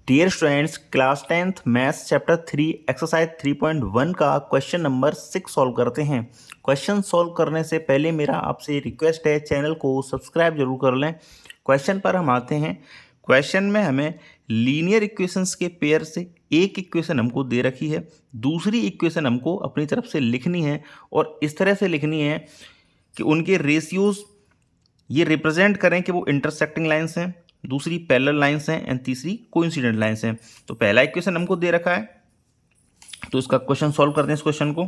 Dear students, class 10th maths chapter 3 exercise 3.1 का question number 6 solve करते हैं। Question solve करने से पहले मेरा आपसे रिक्वेस्ट है, चैनल को सब्सक्राइब जरूर कर लें। क्वेश्चन पर हम आते हैं। क्वेश्चन में हमें लीनियर इक्वेशंस के पेयर से एक इक्वेशन हमको दे रखी है, दूसरी इक्वेशन हमको अपनी तरफ से लिखनी है और इस तरह से लिखनी है कि उनके रेशियोज ये रिप्रेजेंट करें कि वो इंटरसेक्टिंग लाइंस हैं, दूसरी पैरेलल लाइंस हैं एंड तीसरी कोइंसिडेंट लाइंस हैं। तो पहला इक्वेशन हमको दे रखा है, तो इसका क्वेश्चन सॉल्व करते हैं। इस क्वेश्चन को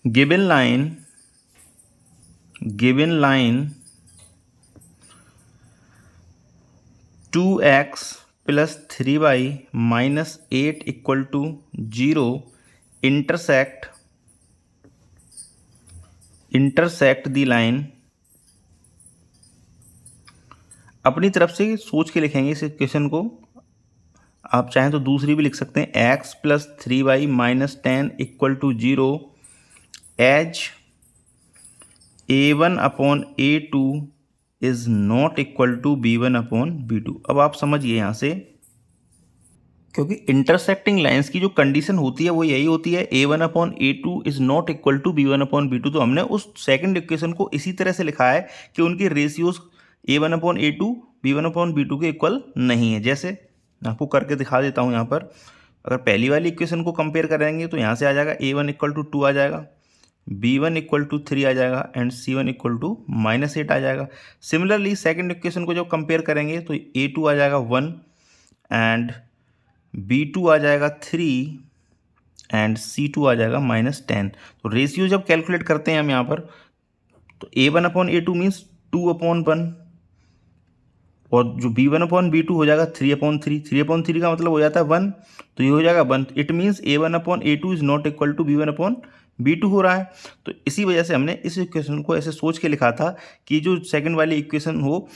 given line 2x + 3y - 8 = 0 intersect the line. अपनी तरफ से सोच के लिखेंगे इस इक्वेशन को। आप चाहें तो दूसरी भी लिख सकते हैं, x + 3y - 10 = 0 as a1/a2 is not equal to b1/b2। अब आप समझिए यहाँ से, क्योंकि इंटरसेक्टिंग लाइंस की जो कंडीशन होती है वो यही होती है, a1/a2 is not equal to b1/b2। तो हमने उस सेकंड इक्वेशन को इसी तरह से लिखा है कि उनके रेशियोज a1/a2 b1/b2 के इक्वल नहीं है। जैसे आपको करके दिखा देता हूँ। यहाँ पर अगर पहली वाली इक्वेशन को कंपेयर करेंगे तो यहाँ से आ जाएगा a1 = 2 आ जाएगा, b1 = 3 आ जाएगा एंड c1 = -8 आ जाएगा। सिमिलरली सेकंड इक्वेशन को जब कंपेयर करेंगे तो a2 आ जाएगा 1 एंड b2 आ जाएगा 3 एंड c2 आ जाएगा -10। तो रेशियो जब कैलकुलेट करते हैं हम यहाँ पर, तो a1/a2 मीन्स 2/1 और जो b1/b2 हो जाएगा 3/3। 3/3 का मतलब हो जाता है 1, तो ये हो जाएगा 1। It means a1/a2 is not equal to b1/b2 हो रहा है। तो इसी वजह से हमने इस इक्वेशन को ऐसे सोच के लिखा था कि जो सेकंड वाली इक्वेशन हो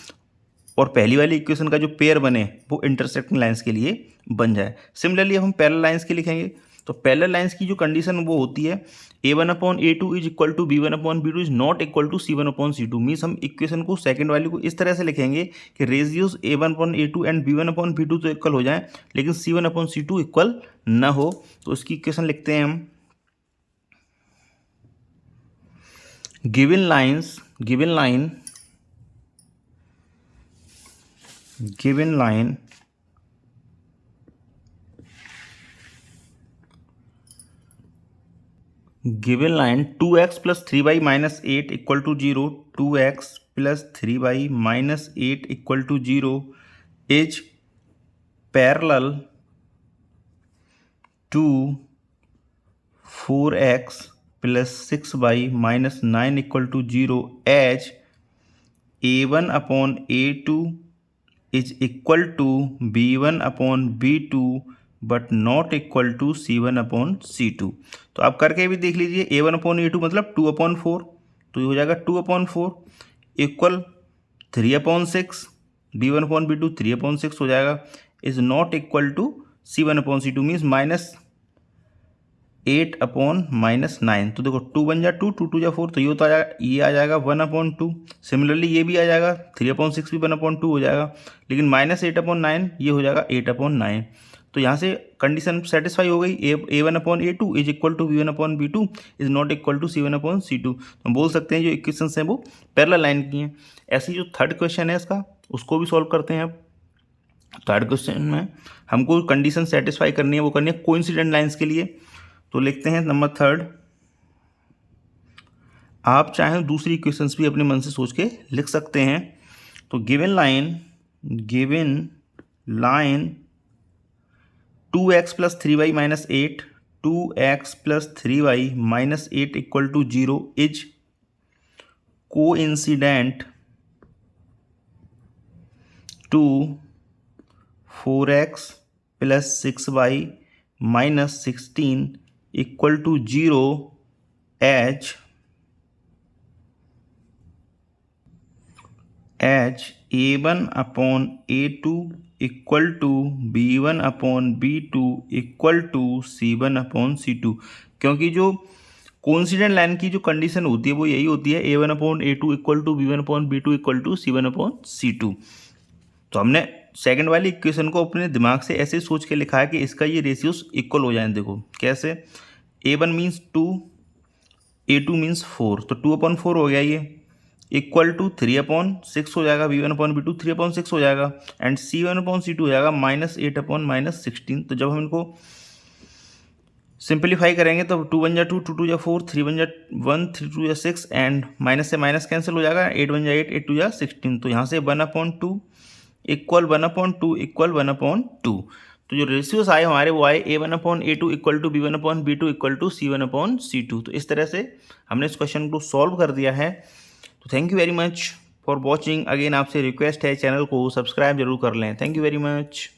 और पहली वाली इक्वेशन का जो पेयर बने वो इंटरसेक्टिंग लाइंस के लिए बन जाए। सिमिलरली अब हम पैरेलल लाइंस के लिखेंगे। तो पैरेलल लाइंस की जो कंडीशन वो होती है, a1/a2 is equal to b1/b2 is not equal to c1/c2। Means हम इक्वेशन को सेकंड वाली को इस तरह से लिखेंगे कि रेशियोज a1/a2 एंड b1/b2 तो इक्वल हो जाएं, लेकिन c1/c2 इक्वल ना हो। तो इसकी इक्वेशन लिखते हैं हम। Given line 2x + 3y - 8 = 0 2x + 3y - 8 = 0 is parallel to 4x + 6y - 9 = 0 as a1/a2 is equal to b1/b2 but not equal to c1/c2। तो आप करके भी देख लीजिए। a1/a2 मतलब 2/4, तो ये हो जाएगा 2/4 इक्वल 3/6, b1/b2 3/6 हो जाएगा, is not equal to c1/c2 means -8/-9। तो देखो 2 बन जा 2, 2 2 जा 4, तो ये आ जाएगा 1/2। सिमिलरली ये भी आ जाएगा 3/6 भी 1/2 हो जाएगा, लेकिन -8/9 ये हो जाएगा 8/9। तो यहाँ से कंडीशन सेटिस्फाई हो गई। a1/a2 is equal to b1/b2 is not equal to c1/c2। तो हम बोल सकते हैं जो इक्वेशंस हैं वो पैरेलल लाइन की हैं। ऐसे जो थर्ड क्वेश्चन है इसका, उसको भी सॉल्व करते हैं। थर्ड क्वेश्चन में हमको कंडीशन सेटिस्फाई करनी है, वो करनी है कोइंसिडेंट लाइंस के लिए। तो लिखते हैं नंबर थर्ड। आप चाहें दूसरी इक्वेशंस भी अपने मन से सोच के लिख सकते हैं। तो given line 2x + 3y - 8 2x + 3y - 8 = 0 is coincident to 4x + 6y - 16 = 0 as a1/a2 equal to b1/b2 equal to c1/c2। क्योंकि जो कोइंसिडेंट लाइन की जो कंडीशन होती है वो यही होती है, a1/a2 equal to b1/b2 equal to c1/c2। तो हमने सेकंड वाली इक्वेशन को अपने दिमाग से ऐसे सोच के लिखा है कि इसका ये रेशियोस इक्वल हो जाए। देखो कैसे, A1 मीन्स 2, A2 मीन्स 4, तो 2/4 हो गया ये, इक्वल टू 3/6 हो जाएगा, V1/V2 3/6 हो जाएगा, एंड C1/C2 हो जाएगा -8/-16। तो जब हम इनको सिंप्लीफाई करेंगे तो 2 बन जा 2, 2 2 जा 4, 3 बन जा 1, 3 2 जा 6, एंड माइनस से माइनस कैंसिल हो जाएगा, 8 बन जा 8, 8 2 जा 16। तो यहाँ से 1/2 इक्वल 1/2 इक्वल 1/2। तो जो रेशियोस आए हमारे वो आए A1/A2 equal to B1/B2 equal to C1/C2। तो इस तरह से हमने इस क्वेश्चन को सॉल्व कर दिया है। तो thank you very much for watching. Again आपसे रिक्वेस्ट है, चैनल को सब्सक्राइब जरूर कर लें। Thank you very much.